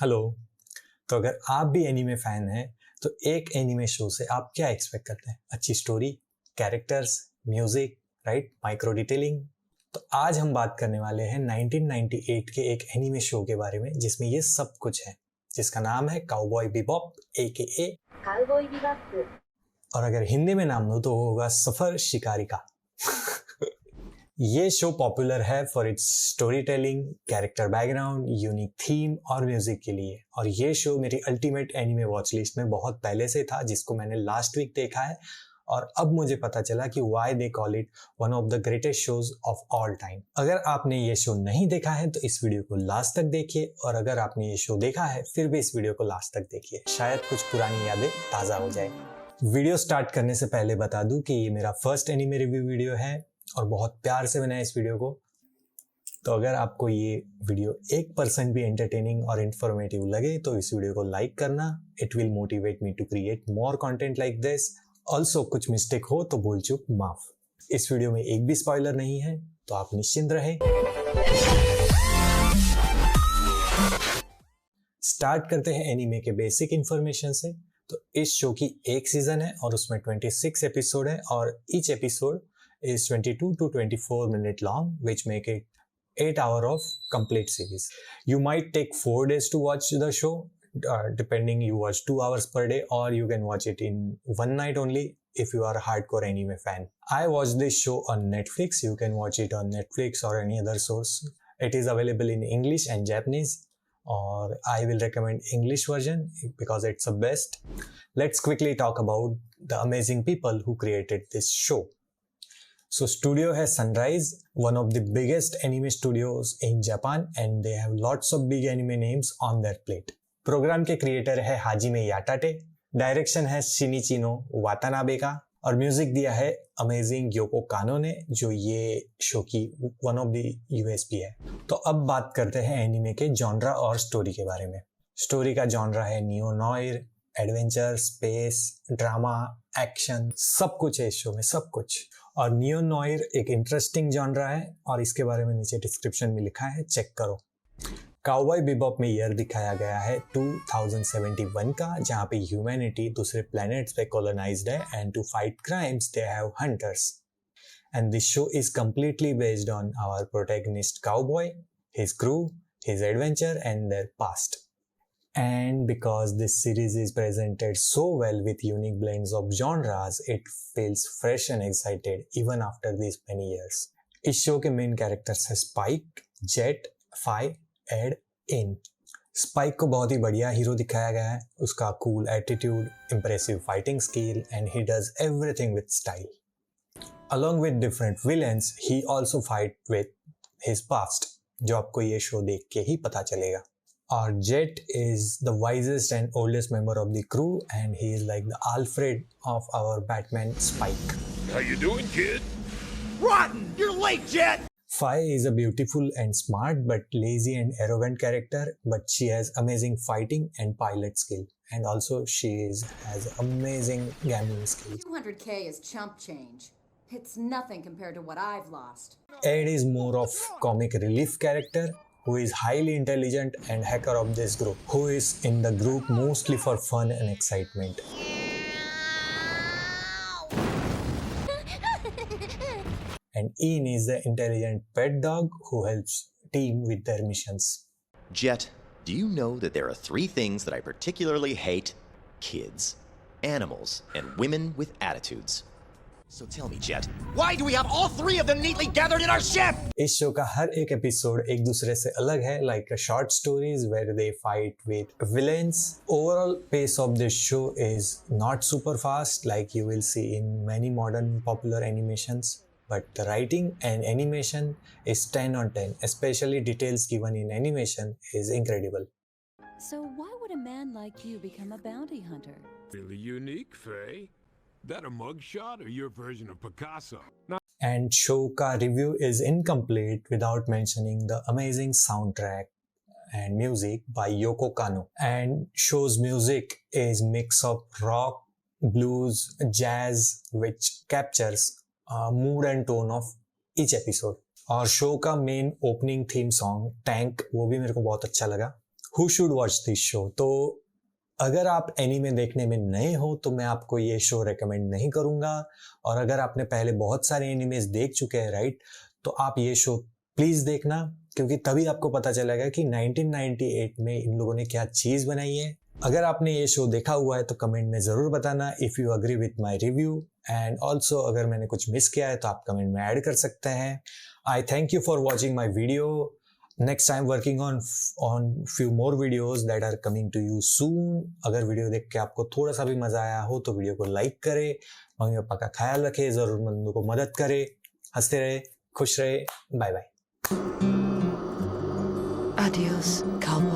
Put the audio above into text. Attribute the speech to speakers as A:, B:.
A: Hello. तो अगर आप भी एनीमे फैन हैं तो एक एनीमे शो से आप क्या एक्सपेक्ट करते हैं? अच्छी story, characters, music, right, micro detailing. तो आज हम बात करने वाले हैं 1998 के एक एनीमे शो के बारे में जिसमें ये सब कुछ है, जिसका नाम है काउबॉय बिबॉप AKA काउबॉय बिबॉप, और अगर हिंदी में नाम लो तो वो होगा सफर शिकारी का। ये शो पॉपुलर है for its story telling, character background, unique theme और म्यूजिक के लिए। और ये शो मेरी अल्टीमेट एनीमे वॉच लिस्ट में बहुत पहले से था, जिसको मैंने लास्ट वीक देखा है। और अब मुझे पता चला कि why they call it one of the greatest shows of all time. अगर आपने ये शो नहीं देखा है तो इस वीडियो को लास्ट तक देखिए, और अगर आपने ये शो देखा है फिर भी इस वीडियो को लास्ट तक देखिए, शायद कुछ पुरानी यादें ताज़ा हो जाए। वीडियो स्टार्ट करने से पहले बता दूं कि ये मेरा फर्स्ट एनीमे रिव्यू वीडियो है और बहुत प्यार से बनाया इस वीडियो को। तो अगर आपको ये वीडियो 1% भी एंटरटेनिंग और इंफॉर्मेटिव लगे तो इस वीडियो को लाइक करना। It will motivate me to create more content like this. Also कुछ मिस्टेक हो तो भूल चूक माफ। इस वीडियो में एक भी स्पॉइलर नहीं है, तो आप निश्चिंत रहे। स्टार्ट करते हैं एनीमे के बेसिक इंफॉर्मेशन से। तो इस शो की एक सीजन है और उसमें 26 एपिसोड है, और each episode is 22 to 24 minute long, which make it 8 hour of complete series. You might take 4 days to watch the show, depending you watch 2 hours per day, or you can watch it in one night only if you are a hardcore anime fan. I watched this show on Netflix. You can watch it on Netflix or any other source. It is available in English and Japanese, or I will recommend English version because it's the best. Let's quickly talk about the amazing people who created this show. So studio है Sunrise, one of the biggest anime studios in Japan, and they have lots of big anime names on their plate. Program के creator है Hajime याटाटे, direction है शिनिचिनो Watanabe का, और music दिया है amazing योको कानो ने, जो ये शो की वन ऑफ द यूएसपी है। तो अब बात करते हैं एनिमे के जॉनरा और स्टोरी के बारे में। स्टोरी का जॉनरा है neo noir, adventure, space, drama, action, सब कुछ है इस शो में, सब कुछ। और नियो नॉयर एक इंटरेस्टिंग जॉनरा है और इसके बारे में नीचे डिस्क्रिप्शन में लिखा है, चेक करो। काउबॉय बिबॉप में ईयर दिखाया गया है 2071 का, जहाँ पे ह्यूमैनिटी दूसरे प्लैनेट्स पे कॉलोनाइज्ड है, and to fight crimes they have hunters. And this show is completely based on our protagonist cowboy, his crew, his adventure and their past. And because this series is presented so well with unique blends of genres, it feels fresh and excited even after these many years. इस show के main characters है spike, jet, phi, add, इन। Spike को बहुत ही बढ़िया hero दिखाया गया है, उसका cool attitude, impressive fighting skill, and he does everything with style. Along with different villains, he also fight with his past, जो आपको ये शो देख के ही पता चलेगा। Our Jet is the wisest and oldest member of the crew, and he is like the Alfred of our Batman Spike.
B: How you doing, kid? Rotten! You're late, Jet!
A: Faye is a beautiful and smart but lazy and arrogant character, but she has amazing fighting and pilot skill, and also has amazing gambling skill.
C: 200K is chump change. It's nothing compared to what I've lost.
A: Ed is more of comic relief character, who is highly intelligent and hacker of this group, who is in the group mostly for fun and excitement. And Ian is the intelligent pet dog who helps team with their missions.
D: Jet, do you know that there are 3 things that I particularly hate? Kids, animals, and women with attitudes. So tell me, Jet, why do we have all 3 of them neatly gathered in our ship?
A: इस show का हर एक episode एक दूसरे से अलग है, like short stories where they fight with villains. Overall pace of this show is not super fast like you will see in many modern popular animations, but the writing and animation is 10 on 10, especially details given in animation is incredible.
E: So why would a man like you become a bounty hunter?
B: Really unique, Faye. That a mugshot or your version of Picasso?
A: And show ka review is incomplete without mentioning the amazing soundtrack and music by Yoko Kanno. And show's music is mix of rock, blues, jazz, which captures mood and tone of each episode. और show का main opening theme song tank, वो भी मेरे को बहुत अच्छा लगा। Who should watch this show. तो अगर आप एनीमे देखने में नए हो तो मैं आपको ये शो रेकमेंड नहीं करूँगा, और अगर आपने पहले बहुत सारे एनिमेज देख चुके हैं राइट, तो आप ये शो प्लीज़ देखना, क्योंकि तभी आपको पता चलेगा कि 1998 में इन लोगों ने क्या चीज़ बनाई है। अगर आपने ये शो देखा हुआ है तो कमेंट में ज़रूर बताना if you agree with my review, and also अगर मैंने कुछ मिस किया है तो आप कमेंट में ऐड कर सकते हैं। I thank you for watching my video. Next time working on few more videos that are coming to you soon. अगर वीडियो देख के आपको थोड़ा सा भी मजा आया हो तो वीडियो को लाइक करें, मम्मी पापा का ख्याल रखें, ज़रूरतमंदों को मदद करें, हंसते रहे, खुश रहे, बाय बाय।
E: Adios, cowboy.